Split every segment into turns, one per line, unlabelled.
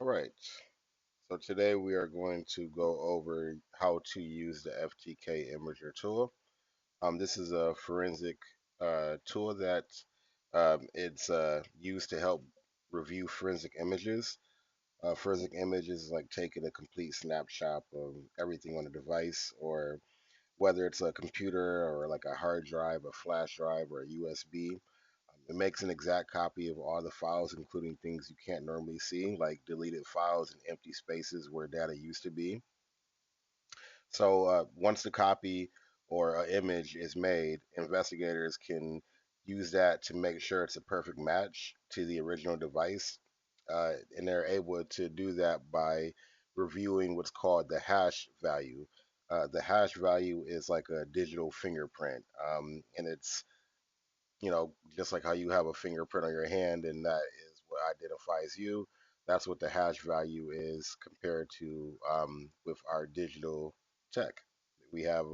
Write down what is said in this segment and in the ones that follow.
All right. So today we are going to go over how to use the FTK Imager tool. This is a forensic tool that it's used to help review forensic images. Forensic images is like taking a complete snapshot of everything on the device, or whether it's a computer or like a hard drive, a flash drive, or a USB. It makes an exact copy of all the files, including things you can't normally see, like deleted files and empty spaces where data used to be. So once the copy or an image is made, investigators can use that to make sure it's a perfect match to the original device. And they're able to do that by reviewing what's called the hash value. The hash value is like a digital fingerprint, and it's just like how you have a fingerprint on your hand and that is what identifies you. That's what the hash value is compared to with our digital tech. We have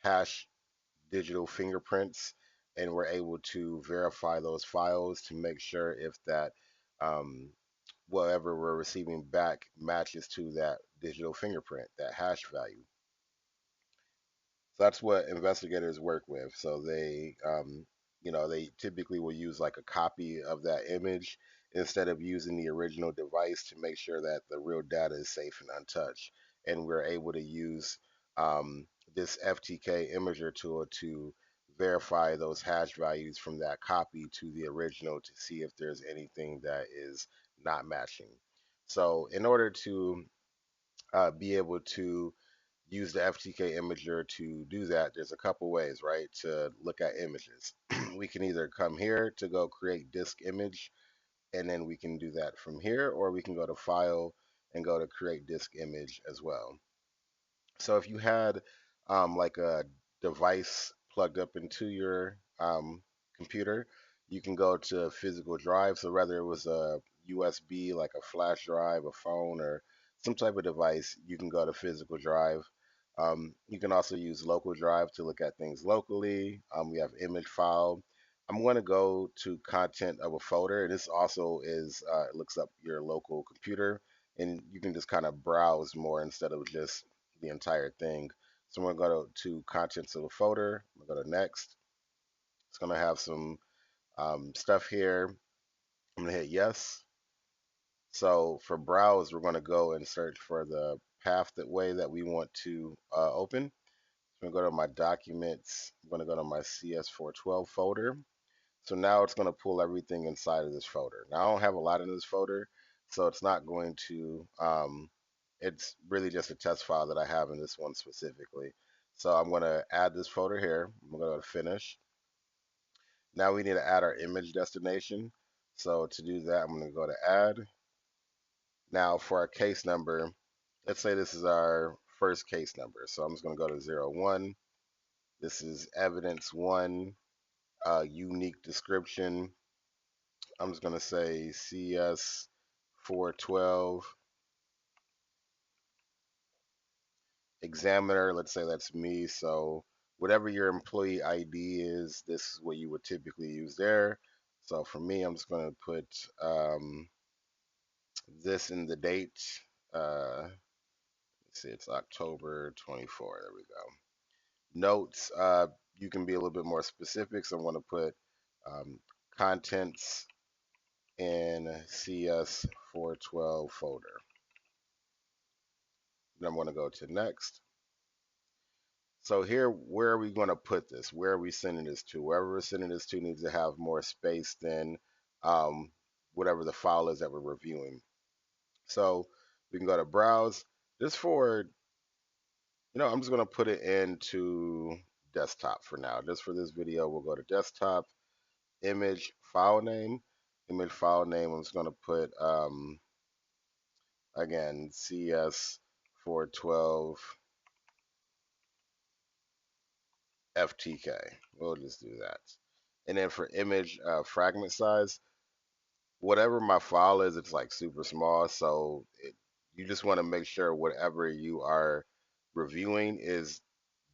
hash digital fingerprints, and we're able to verify those files to make sure if that um, whatever we're receiving back matches to that digital fingerprint, that hash value. So that's what investigators work with. So they typically will use like a copy of that image instead of using the original device to make sure that the real data is safe and untouched. And we're able to use this FTK imager tool to verify those hash values from that copy to the original to see if there's anything that is not matching. So in order to be able to use the FTK imager to do that, there's a couple ways, right, to look at images. We can either come here to go create disk image, and then we can do that from here, or we can go to File and go to Create Disk Image as well. So if you had like a device plugged up into your computer, you can go to physical drive. So whether it was a USB, like a flash drive, a phone, or some type of device, you can go to physical drive. You can also use local drive to look at things locally. We have image file. I'm going to go to content of a folder, and this also is it looks up your local computer, and you can just kind of browse more instead of just the entire thing. So I'm going to go to contents of the folder. I'm going to go to next. It's going to have some stuff here. I'm going to hit yes. So for browse, we're going to go and search for the path that way that we want to open. So I'm going to go to my documents. I'm going to go to my CS412 folder. So now it's going to pull everything inside of this folder. Now I don't have a lot in this folder, so it's not going to, it's really just a test file that I have in this one specifically. So I'm going to add this folder here. I'm going to go to finish. Now we need to add our image destination. So to do that, I'm going to go to add. Now for our case number, let's say this is our first case number. So I'm just going to go to 01. This is evidence 1, unique description. I'm just going to say CS 412 examiner. Let's say that's me. So whatever your employee ID is, this is what you would typically use there. So for me, I'm just going to put this in the date. Let's see, it's October 24. There we go. Notes, you can be a little bit more specific. So I'm going to put contents in CS 412 folder. Then I'm going to go to next. So here, where are we going to put this? Where are we sending this to? Wherever we're sending this to needs to have more space than um, whatever the file is that we're reviewing. So we can go to browse. Just for, I'm just going to put it into desktop for now. Just for this video, we'll go to desktop, image file name. Image file name, I'm just going to put, again, CS412 FTK. We'll just do that. And then for image fragment size, whatever my file is, it's like super small. So you just want to make sure whatever you are reviewing is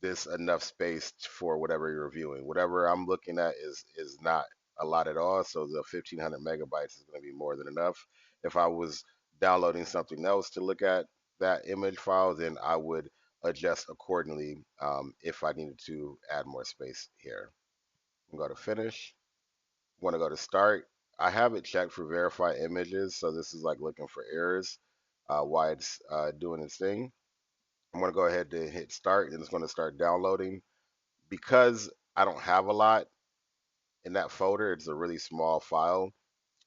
this enough space for whatever you're reviewing. Whatever I'm looking at is not a lot at all. So the 1500 megabytes is going to be more than enough. If I was downloading something else to look at that image file, then I would adjust accordingly if I needed to add more space here. I'm going to finish. Want to go to start. I have it checked for verify images, so this is like looking for errors while it's doing its thing. I'm going to go ahead and hit start, and it's going to start downloading. Because I don't have a lot in that folder, it's a really small file.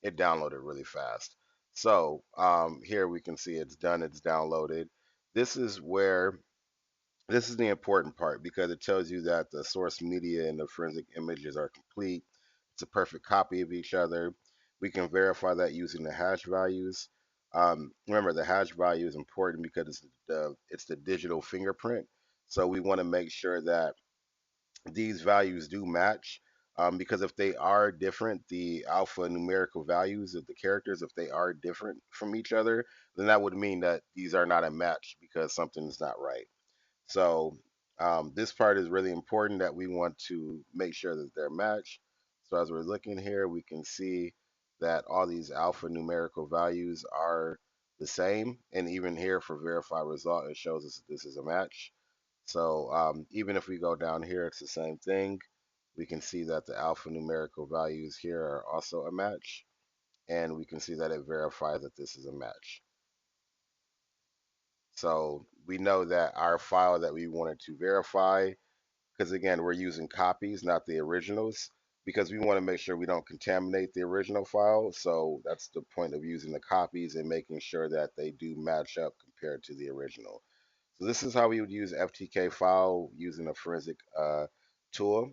It downloaded really fast. So here we can see it's done, it's downloaded. This is where this is the important part because it tells you that the source media and the forensic images are complete. It's a perfect copy of each other. We can verify that using the hash values. Remember, the hash value is important because it's the digital fingerprint. So we want to make sure that these values do match. Because if they are different, the alpha numerical values of the characters, if they are different from each other, then that would mean that these are not a match because something's not right. So this part is really important that we want to make sure that they're matched. So as we're looking here, we can see that all these alpha numerical values are the same. And even here for verify result, it shows us that this is a match. So even if we go down here, it's the same thing. We can see that the alphanumerical values here are also a match, and we can see that it verifies that this is a match. So we know that our file that we wanted to verify, because again, we're using copies, not the originals, because we want to make sure we don't contaminate the original file. So that's the point of using the copies and making sure that they do match up compared to the original. So this is how we would use FTK file using a forensic tool.